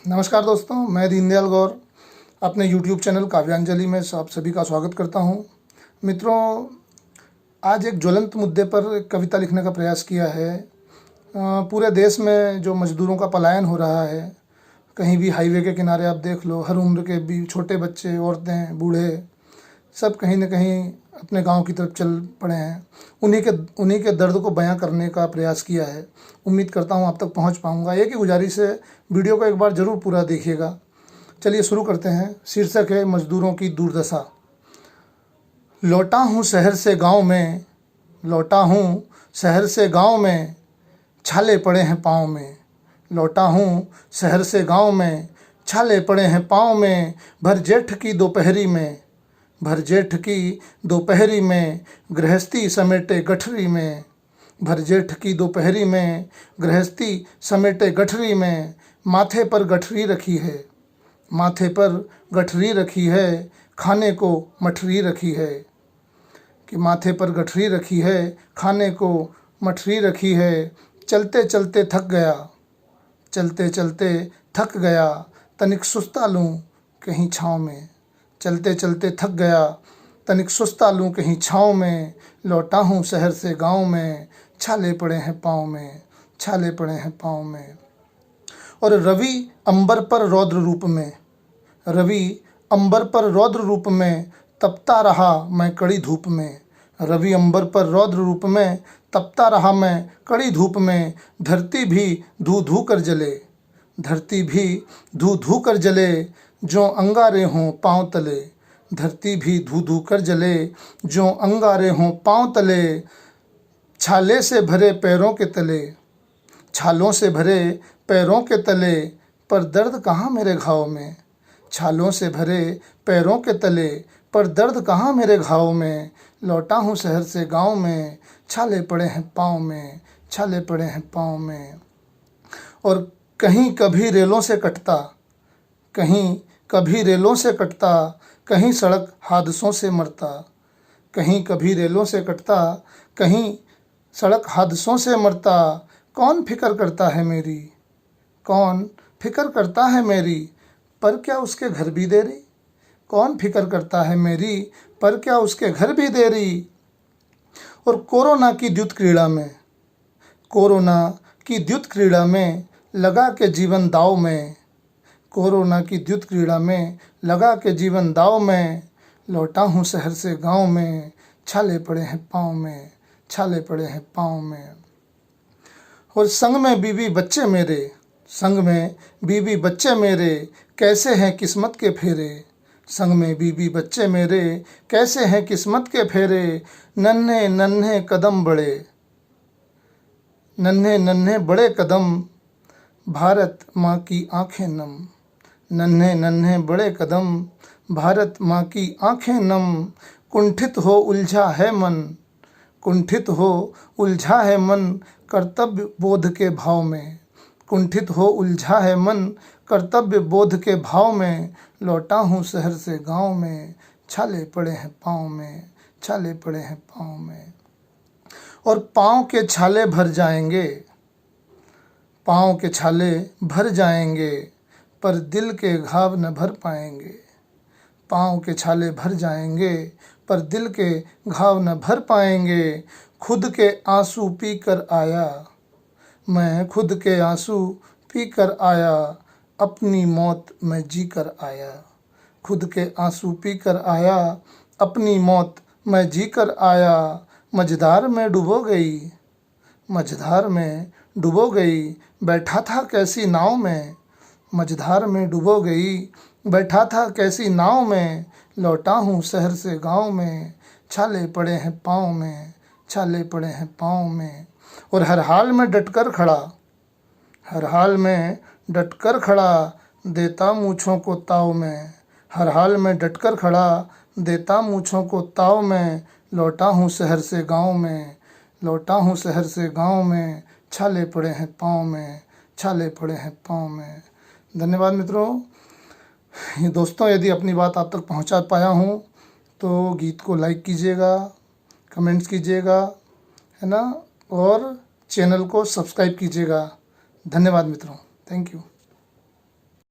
नमस्कार दोस्तों, मैं दीनदयाल गौर अपने YouTube चैनल काव्यांजलि में आप सभी का स्वागत करता हूं। मित्रों, आज एक ज्वलंत मुद्दे पर एक कविता लिखने का प्रयास किया है। पूरे देश में जो मजदूरों का पलायन हो रहा है, कहीं भी हाईवे के किनारे आप देख लो, हर उम्र के भी छोटे बच्चे, औरतें, बूढ़े सब कहीं न कहीं अपने गांव की तरफ चल पड़े हैं। उन्हीं के दर्द को बयां करने का प्रयास किया है। उम्मीद करता हूं आप तक पहुंच पाऊंगा। एक ही गुजारिश है, वीडियो को एक बार ज़रूर पूरा देखिएगा। चलिए शुरू करते हैं। शीर्षक है मजदूरों की दुर्दशा। लौटा हूँ शहर से गांव में, लौटा हूँ शहर से गांव में, छाले पड़े हैं पाँव में। लौटा हूँ शहर से गांव में, छाले पड़े हैं पाँव में। भर जेठ की दोपहरी में, भर जेठ की दोपहरी में, गृहस्थी समेटे गठरी में। भर जेठ की दोपहरी में, गृहस्थी समेटे गठरी में। माथे पर गठरी रखी है, माथे पर गठरी रखी है, खाने को मठरी रखी है। कि माथे पर गठरी रखी है, खाने को मठरी रखी है। चलते चलते थक गया, चलते चलते थक गया, तनिक सुस्ता लूँ कहीं छाँव में। चलते चलते थक गया, तनिक सुस्ता लूँ कहीं छाँव में। लौटा हूँ शहर से गांव में, छाले पड़े हैं पाँव में, छाले पड़े हैं पाँव में। और रवि अंबर पर रौद्र रूप में, रवि अंबर पर रौद्र रूप में, तपता रहा मैं कड़ी धूप में। रवि अंबर पर रौद्र रूप में, तपता रहा मैं कड़ी धूप में। धरती भी धू धू कर जले, धरती भी धू धू कर जले, जो अंगारे हों पाँव तले। धरती भी धू धू कर जले, जो अंगारे हों पाँव तले। छाले से भरे पैरों के तले, छालों से भरे पैरों के तले, पर दर्द कहाँ मेरे घाव में। छालों से भरे पैरों के तले, पर दर्द कहाँ मेरे घाव में। लौटा हूँ शहर से गांव में, छाले पड़े हैं पाँव में, छाले पड़े हैं पाँव में। और कहीं कभी रेलों से कटता, कहीं कभी रेलों से कटता, कहीं सड़क हादसों से मरता। कहीं कभी रेलों से कटता, कहीं सड़क हादसों से मरता। कौन फिक्र करता है मेरी, कौन फिक्र करता है मेरी, पर क्या उसके घर भी देरी। कौन फिक्र करता है मेरी, पर क्या उसके घर भी देरी। और कोरोना की द्युत क्रीड़ा में, कोरोना की द्युत क्रीड़ा में, लगा के जीवन दाव में। कोरोना की द्युत क्रीड़ा में, लगा के जीवन दाव में। लौटा हूँ शहर से गांव में, छाले पड़े हैं पाँव में, छाले पड़े हैं पाँव में। और संग में बीवी बच्चे मेरे, संग में बीवी बच्चे मेरे, कैसे हैं किस्मत के फेरे। संग में बीवी बच्चे मेरे, कैसे हैं किस्मत के फेरे। नन्हे नन्हे कदम बड़े, नन्हे नन्हे बड़े कदम, भारत माँ की आंखें नम। नन्हे नन्हे बड़े कदम, भारत माँ की आंखें नम। कुंठित हो उलझा है मन, कुंठित हो उलझा है मन, कर्तव्य बोध के भाव में। कुंठित हो उलझा है मन, कर्तव्य बोध के भाव में। लौटा हूँ शहर से गांव में, छाले पड़े हैं पाँव में, छाले पड़े हैं पाँव में। और पाँव के छाले भर जाएंगे, पाँव के छाले भर जाएंगे, पर दिल के घाव न भर पाएंगे। पाँव के छाले भर जाएंगे, पर दिल के घाव न भर पाएंगे। खुद के आंसू पी कर आया, मैं खुद के आंसू पी कर आया, अपनी मौत मैं जी कर आया। खुद के आंसू पी कर आया, अपनी मौत मैं जी कर आया। मझधार में डूबो गई, मझधार में डूबो गई, बैठा था कैसी नाव में। मझधार में डूबो गई, बैठा था कैसी नाव में। लौटा हूँ शहर से गांव में, छाले पड़े हैं पाँव में, छाले पड़े हैं पाँव में। और हर हाल में डटकर खड़ा, हर हाल में डटकर खड़ा, देता मूँछों को ताव में। हर हाल में डटकर खड़ा, देता मूँछों को ताव में। लौटा हूँ शहर से गांव में, लौटा हूँ शहर से गांव में, छाले पड़े हैं पाँव में, छाले पड़े हैं पाँव में। धन्यवाद मित्रों। दोस्तों, यदि अपनी बात आप तक पहुंचा पाया हूं तो गीत को लाइक कीजिएगा, कमेंट्स कीजिएगा, है ना, और चैनल को सब्सक्राइब कीजिएगा। धन्यवाद मित्रों, थैंक यू।